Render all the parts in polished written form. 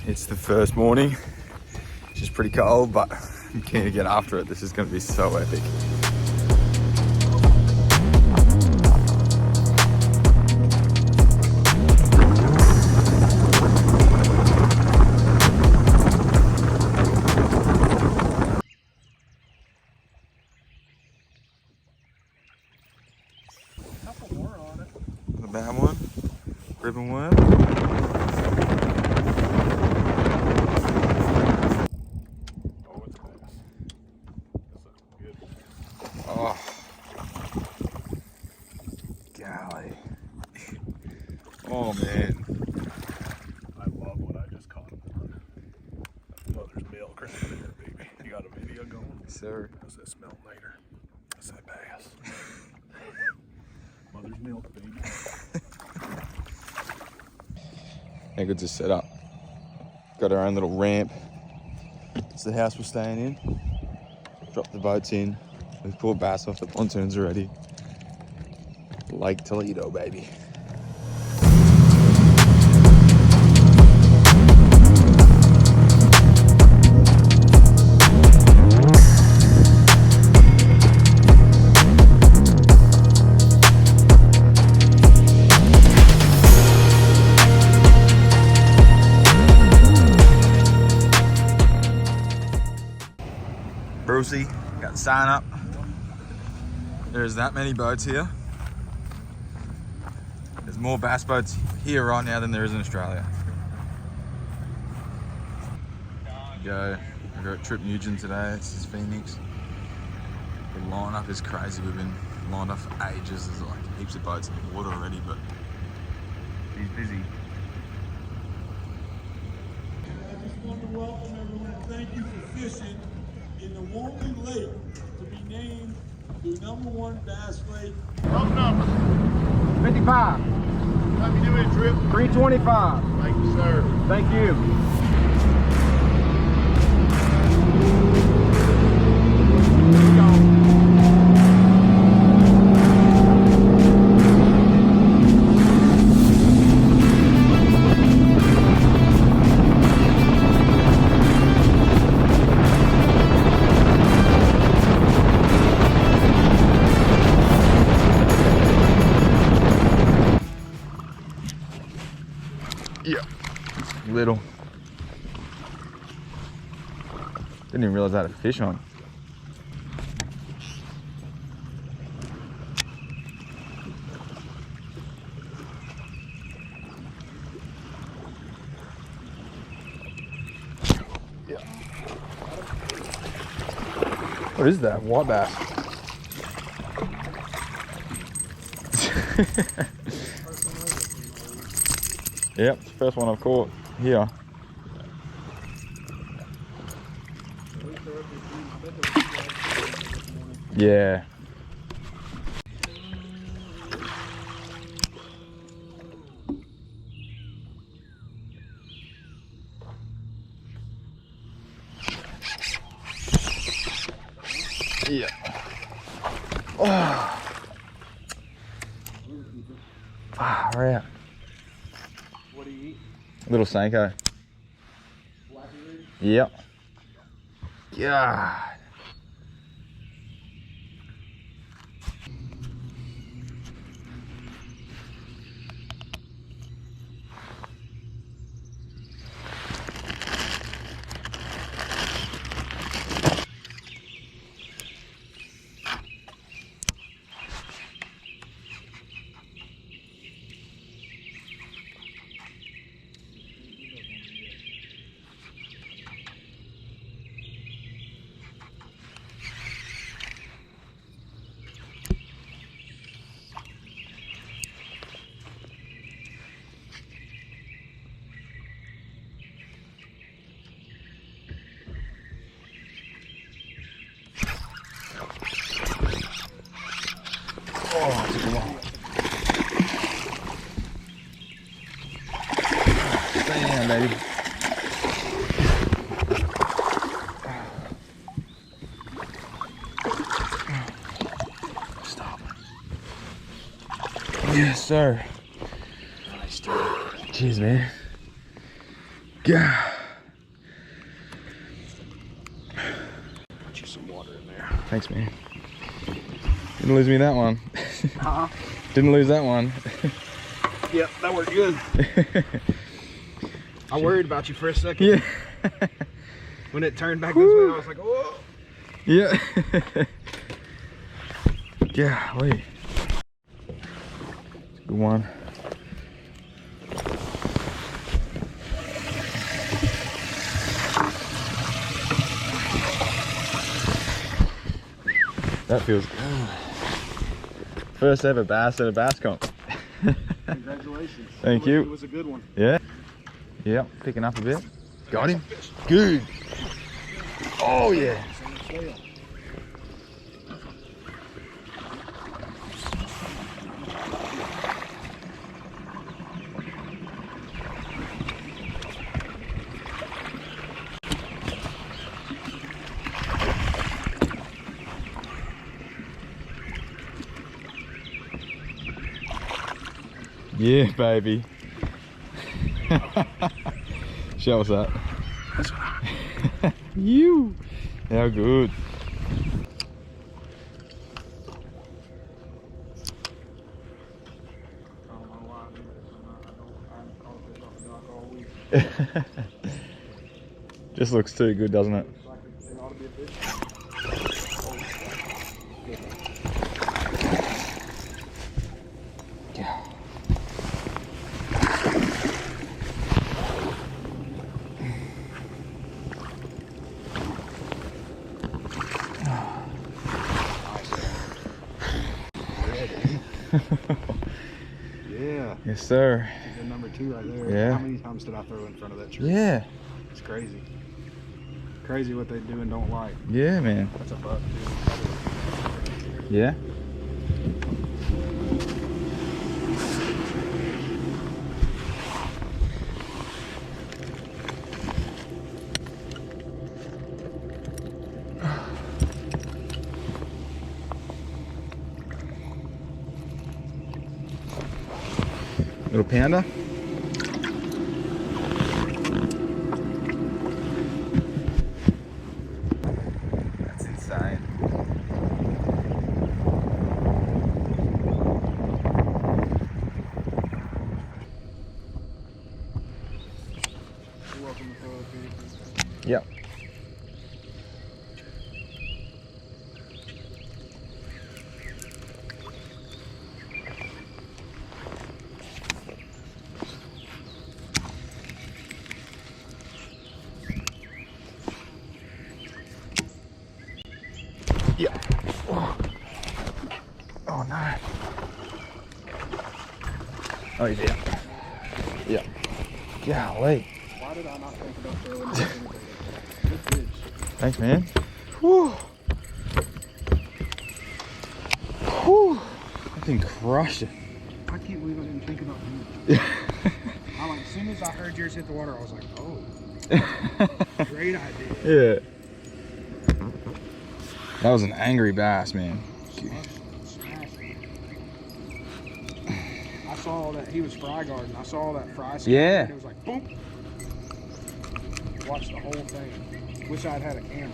It's the first morning, which is pretty cold, but I'm keen to get after it. This is going to be so epic. Not a bad one. Ribbon worm. Oh, golly. Oh, man. I love what I just caught. Mother's milk right there, baby. You got a video going? Yes, sir. Does that smell later? That's that bass. Mother's milk, baby. How good's this set up? Got our own little ramp. It's the house we're staying in. Dropped the boats in. We've pulled bass off the pontoons already. Lake Toledo, baby. Brucey, got the sign up. There's that many boats here. There's more bass boats here right now than there is in Australia. Go. We're at Trip Nugent today. This is Phoenix. The lineup is crazy. We've been lined up for ages. There's like heaps of boats in the water already, but he's busy. I just want to welcome everyone and thank you for fishing in the Warmly Lake to be named the #1 bass lake. Wrong number. 55. Let me do it, Trip. 325. Thank you, sir. Thank you. Yeah. Little. Didn't even realize I had a fish on. Yeah. What is that? White bass. Yep, it's the first one I've caught here. Yeah. Yeah. Oh. Far out. What do you eat? Little Sanko. Yep. God. Oh, it's a long. Stay down, baby. Stop. Yes, sir. Nice, dude. Cheers, man. God. Thanks, man. Didn't lose me that one. Didn't lose that one. Yep, that worked good. I worried about you for a second. Yeah. When it turned back this way, I was like, whoa. Yeah. Golly. Good one. That feels good. First ever bass at a bass comp. Congratulations. Thank you. It was a good one. Yeah. Yeah, picking up a bit. Got him. Good. Oh yeah. Yeah, baby. Show us that. You. How good. Just looks too good, doesn't it? Yeah. Yes, sir. Good number 2 right there. Yeah. How many times did I throw in front of that tree? Yeah. It's crazy. Crazy what they do and don't like. Yeah, man. That's a buck, dude. Yeah. Little panda. That's insane. You're welcome to throw it, dude. Yep. Yeah. Oh no. Oh, he's out. Yeah. Golly. Why did I not think about throwing it? Good fish. Thanks, man. Whew. Whew. That thing crushed it. I can't believe I didn't think about you. As soon as I heard yours hit the water, I was like, oh. Great idea. Yeah. That was an angry bass, man. I saw that he was fry guarding. I saw that fry skin. Yeah. And it was like, boom. Watched the whole thing. Wish I'd had a camera.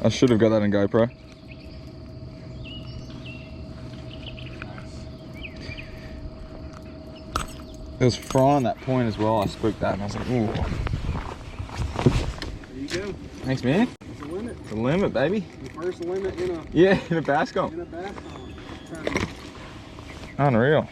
I should have got that on GoPro. It was fry on that point as well. I spooked that and I was like, ooh. There you go. Thanks, man. It's a limit. The limit, baby. The first limit in a Yeah, in a bass comp. bass pond. Unreal.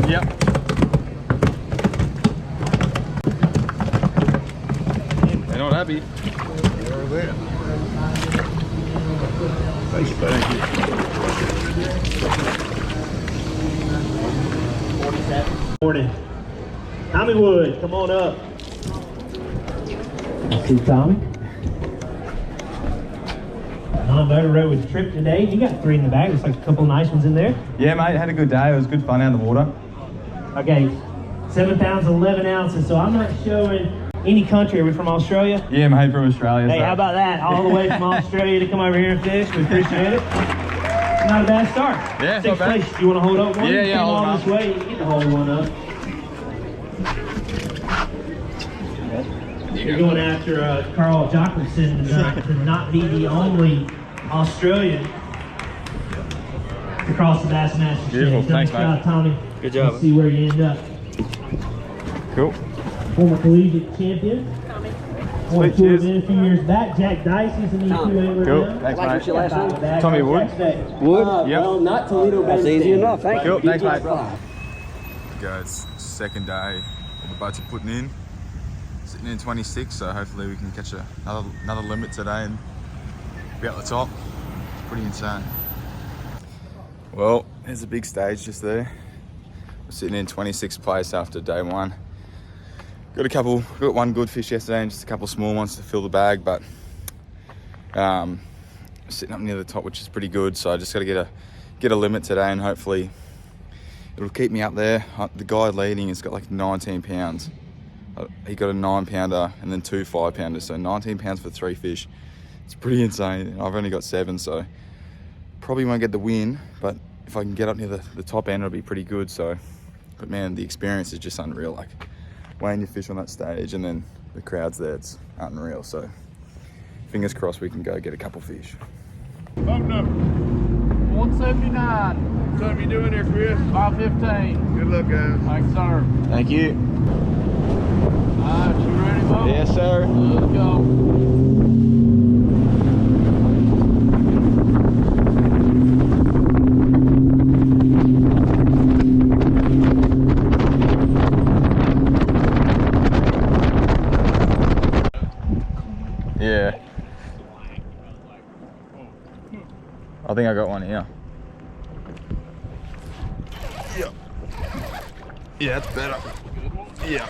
Yep. They're not happy. They're there. Thank you, buddy. Morning. Tommy Wood, come on up. See Tommy. Non-motor rode with the trip today. You got 3 in the bag. Looks like a couple nice ones in there. Yeah, mate, had a good day. It was good fun out in the water. Okay, 7 pounds, 11 ounces. So I'm not showing any country. Are we from Australia? Yeah, mate, from Australia. Hey, how about that? All the way from Australia to come over here and fish. We appreciate it. Not a bad start. Yeah, it's Sixth not bad. place. Do you want to hold up one? Yeah, yeah, Come hold all them this way. You get to hold one up. You're going after Carl Jockerson to not be the only Australian to cross the Bassmaster. Beautiful. Thanks, Nice job, mate. Tommy. Good job. Let's see where you end up. Cool. Former collegiate champion. Won Sweet, tour cheers. event a few years back. Jack Dicey's an E2 angler Cool. now. Thanks, Like what's your last name? Back Tommy on Wood. Saturday. Wood? Yep. Well, not Toledo. That's easy enough. Thank you. Cool. Thanks, mate. Right. Guys, second day. All the boats are putting in. Sitting in 26, so hopefully we can catch another limit today and be at the top. It's pretty insane. Well, there's a big stage just there. We're sitting in 26th place after day one. Got one good fish yesterday and just a couple small ones to fill the bag, but sitting up near the top, which is pretty good. So I just got to get a limit today, and hopefully it'll keep me up there. The guy leading has got like 19 pounds. He got a 9-pounder and then 2 5-pounders, so 19 pounds for 3 fish. It's pretty insane. I've only got 7, so probably won't get the win, but if I can get up near the top end, it'll be pretty good. So, but man, the experience is just unreal. Like weighing your fish on that stage and then the crowd's there, it's unreal. So fingers crossed we can go get a couple fish. Boat number. 179. What you doing there, Chris? 515. Good luck, guys. Thanks, sir. Thank you. Alright, you ready, Bo? Yes, sir. Let's go. Yeah. I think I got one here. Yeah. Yeah, that's better. Yeah.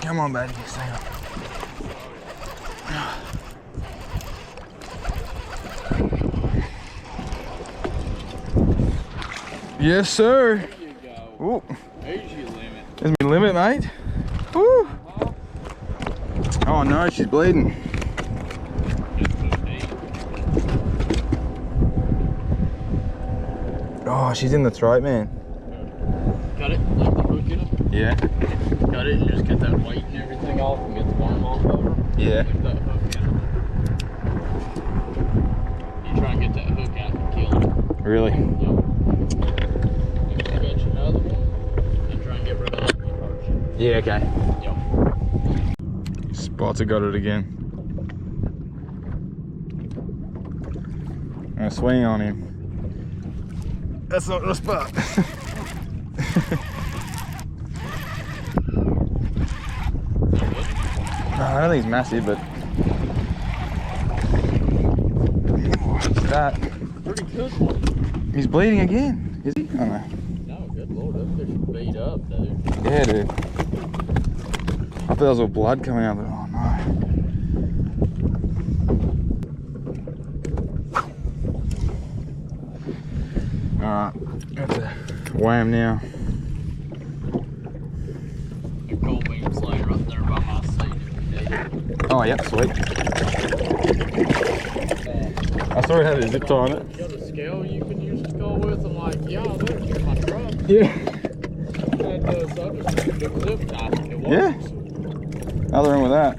Come on, baby. Stay up. Yes, sir. There you go. Ooh. There's your limit. There's my limit, mate. Woo. Oh no, she's bleeding. Oh, she's in the throat, man. Cut it, like the hook in it. Yeah. Cut it and just get that weight and everything off and get the worm off of her. Yeah. Leave that hook in it. You try and get that hook out and kill it. Really? Yep. Next you got you another one, and try and get rid of that one first. Yeah, okay. Yep. Spots, I got it again. I'm gonna swing on him. That's not the spot. No, I don't think he's massive, but what's that? Pretty good one. He's bleeding again. Is he? I don't know. No, good lord, that fish is beat up, dude. Yeah, dude. I thought there was all blood coming out. Oh no. Alright, have to weigh him now. The cold beam slayer right there by my seat. Oh, yep, sweet. I saw it had a zip tie on it. You got a scale you can use to go with? I'm like, yeah, there's in my truck. Yeah. And so I just took the zip tie. It works. Yeah. Nothing wrong with that.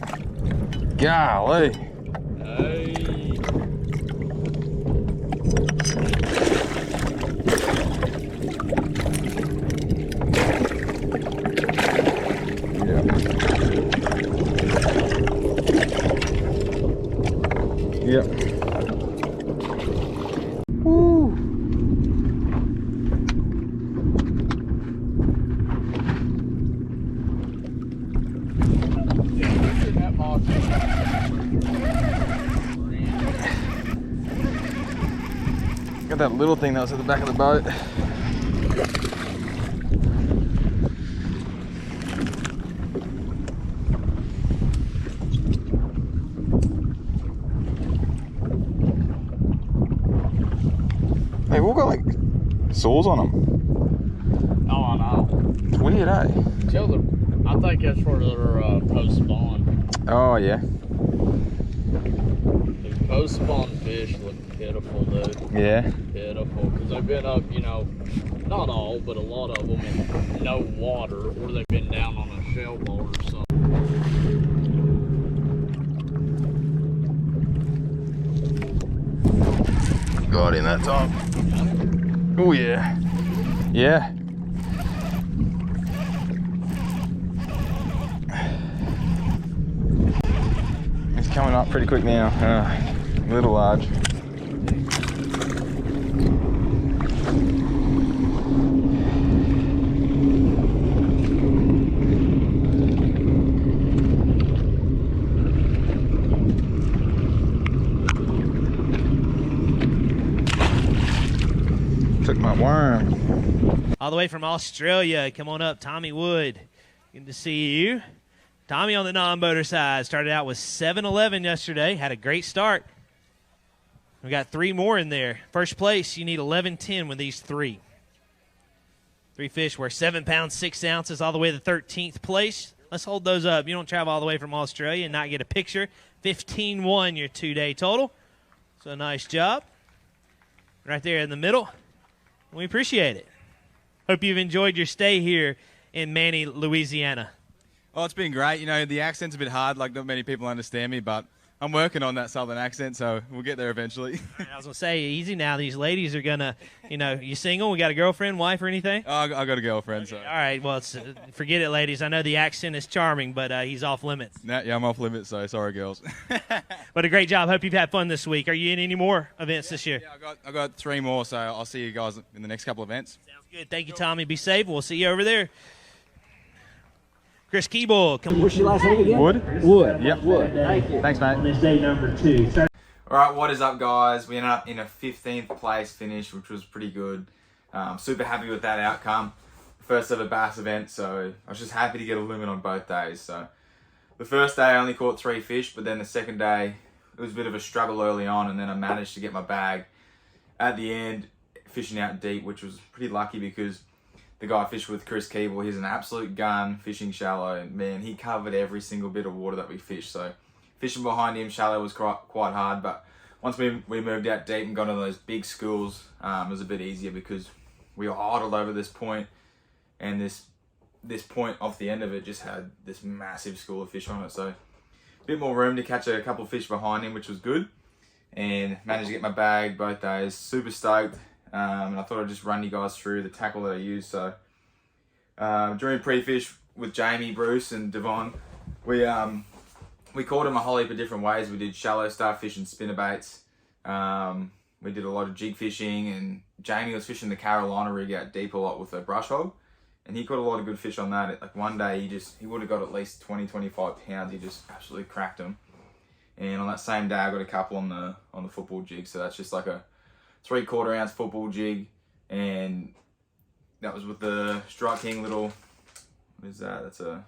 Golly. Hey. Yep. Woo. That box. Got that little thing that was at the back of the boat. They've all got like sores on them. Oh, I know. It's weird, eh? Tell them. I think that's for their post spawn. Oh, yeah. The post spawn fish look pitiful, dude. Yeah. Pitiful. Because they've been up, you know, not all, but a lot of them in no water, or they've been down on a shell bowl or something. Got him that time. Oh, yeah. Yeah. It's coming up pretty quick now. A little large. Took my worm. All the way from Australia, come on up, Tommy Wood. Good to see you. Tommy on the non-boater side started out with 7-11 yesterday. Had a great start. We got 3 more in there. First place, you need 11-10 with these 3. 3 fish were 7 pounds, 6 ounces, all the way to 13th place. Let's hold those up. You don't travel all the way from Australia and not get a picture. 15-1 your 2-day total. So nice job. Right there in the middle. We appreciate it. Hope you've enjoyed your stay here in Manny, Louisiana. Oh, it's been great. You know, the accent's a bit hard, like not many people understand me, but I'm working on that southern accent, so we'll get there eventually. I was going to say, easy now. These ladies are going to, you know, you single? We got a girlfriend, wife, or anything? Oh, I got a girlfriend, so. All right, well, forget it, ladies. I know the accent is charming, but he's off limits. Yeah, I'm off limits, so sorry, girls. But a great job. Hope you've had fun this week. Are you in any more events this year? Yeah, I got 3 more, so I'll see you guys in the next couple of events. Sounds good. Thank you, Tommy. Be safe. We'll see you over there. Chris Keeble. What's your last name again? Wood? Wood. Yep. Wood. Thank you. Thanks, mate. On this day number 2. Alright, what is up, guys? We ended up in a 15th place finish, which was pretty good. Super happy with that outcome. First ever bass event, so I was just happy to get a limit on both days. So the first day I only caught 3 fish, but then the second day it was a bit of a struggle early on, and then I managed to get my bag at the end, fishing out deep, which was pretty lucky because the guy I fished with, Chris Keeble, he's an absolute gun fishing shallow. Man, he covered every single bit of water that we fished. So fishing behind him shallow was quite hard, but once we moved out deep and got into those big schools, it was a bit easier because we were idled over this point, and this point off the end of it just had this massive school of fish on it. So a bit more room to catch a couple of fish behind him, which was good, and managed to get my bag both days. Super stoked. And I thought I'd just run you guys through the tackle that I used. So during pre-fish with Jamie, Bruce, and Devon, we caught him a whole heap of different ways. We did shallow starfish fishing, spinnerbaits. We did a lot of jig fishing, and Jamie was fishing the Carolina rig out deep a lot with a brush hog, and he caught a lot of good fish on that. Like one day he would have got at least 20-25 pounds. He just absolutely cracked them. And on that same day I got a couple on the football jig. So that's just like a 3/4 ounce football jig, and that was with the Strike King little, what is that? That's a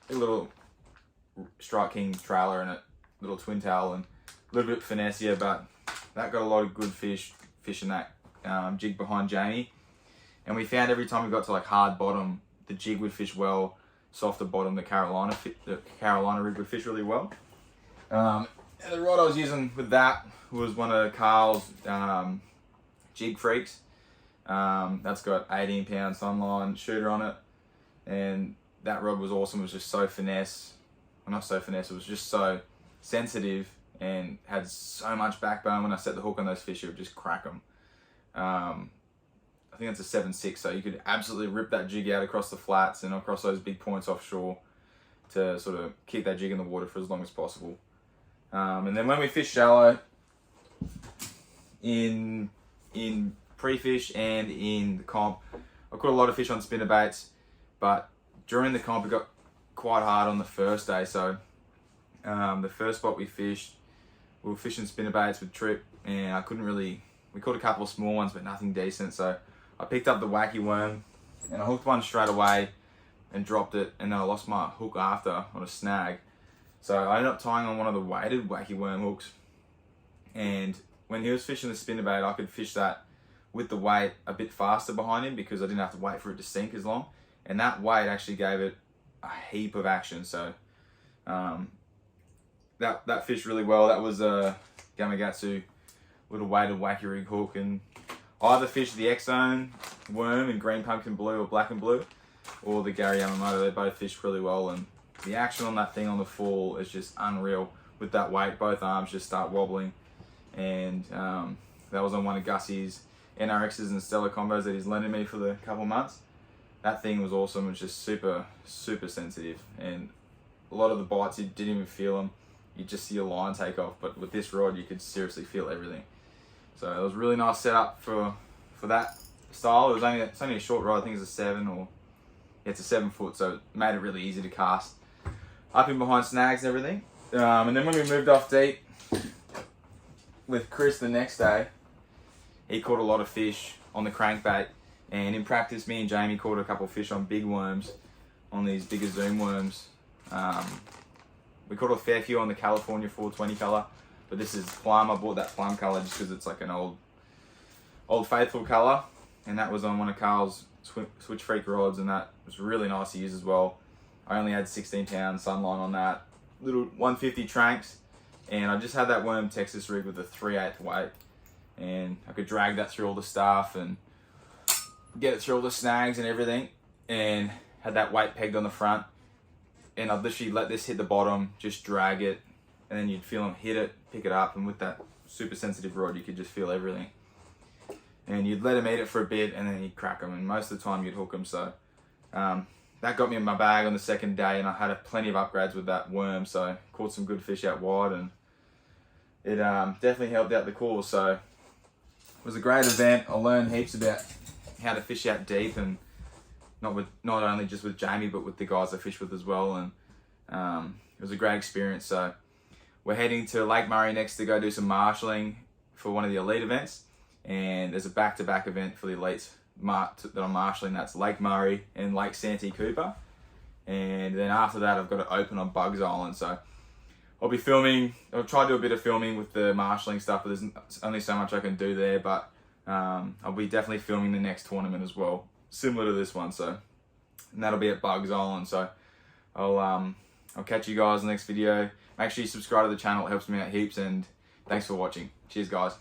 little Strike King trailer in it, little twin tail, and a little bit finessier, but that got a lot of good fish fishing that jig behind Jamie. And we found every time we got to like hard bottom, the jig would fish well. Softer bottom, the Carolina rig would fish really well. And the rod I was using with that was one of Carl's Jig Freaks. That's got 18 pound sunline shooter on it, and that rod was awesome. It was just so finesse, well, not so finesse, it was just so sensitive and had so much backbone. When I set the hook on those fish, it would just crack them. I think it's a 7.6, so you could absolutely rip that jig out across the flats and across those big points offshore to sort of keep that jig in the water for as long as possible. And then when we fish shallow, in pre-fish and in the comp, I caught a lot of fish on spinnerbaits, but during the comp it got quite hard on the first day. So the first spot we fished, we were fishing spinnerbaits with Trip, and we caught a couple of small ones, but nothing decent. So I picked up the wacky worm, and I hooked one straight away and dropped it, and then I lost my hook after on a snag. So I ended up tying on one of the weighted wacky worm hooks, and when he was fishing the spinnerbait, I could fish that with the weight a bit faster behind him because I didn't have to wait for it to sink as long. And that weight actually gave it a heap of action. So that fished really well. That was a Gamakatsu little weighted wacky rig hook, and I either fished the X-Zone worm in green pumpkin blue or black and blue, or the Gary Yamamoto. They both fished really well, and the action on that thing on the fall is just unreal. With that weight, both arms just start wobbling, and that was on one of Gussie's NRXs and Stellar combos that he's lending me for the couple months. That thing was awesome. It was just super, super sensitive, and a lot of the bites you didn't even feel them. You just see a line take off, but with this rod you could seriously feel everything. So it was a really nice setup for that style. It's only a short rod. I think it's a 7 or it's a 7 foot, so it made it really easy to cast up in behind snags and everything. And then when we moved off deep with Chris the next day, he caught a lot of fish on the crankbait, and in practice me and Jamie caught a couple of fish on big worms, on these bigger zoom worms. We caught a fair few on the California 420 color, but this is plum. I bought that plum color just because it's like an old faithful color, and that was on one of Carl's Switch Freak rods, and that was really nice to use as well. I only had 16 pound sunline on that little 150 tranks, and I just had that worm Texas rig with a 3/8 weight, and I could drag that through all the stuff and get it through all the snags and everything, and had that weight pegged on the front, and I'd literally let this hit the bottom, just drag it, and then you'd feel them hit it, pick it up, and with that super sensitive rod you could just feel everything. And you'd let them eat it for a bit, and then you'd crack them, and most of the time you'd hook them. So that got me in my bag on the second day, and I had plenty of upgrades with that worm, so caught some good fish out wide, and it definitely helped out the course. So it was a great event. I learned heaps about how to fish out deep, and not only just with Jamie, but with the guys I fish with as well, and it was a great experience. So we're heading to Lake Murray next to go do some marshalling for one of the elite events, and there's a back-to-back event for the elites that I'm marshalling. That's Lake Murray and Lake Santee Cooper, and then after that I've got to open on Bugs Island. So I'll be filming. I'll try to do a bit of filming with the marshalling stuff, but there's only so much I can do there. But I'll be definitely filming the next tournament as well, similar to this one. So, and that'll be at Bugs Island. So I'll catch you guys in the next video. Make sure you subscribe to the channel. It helps me out heaps, and thanks for watching. Cheers, guys.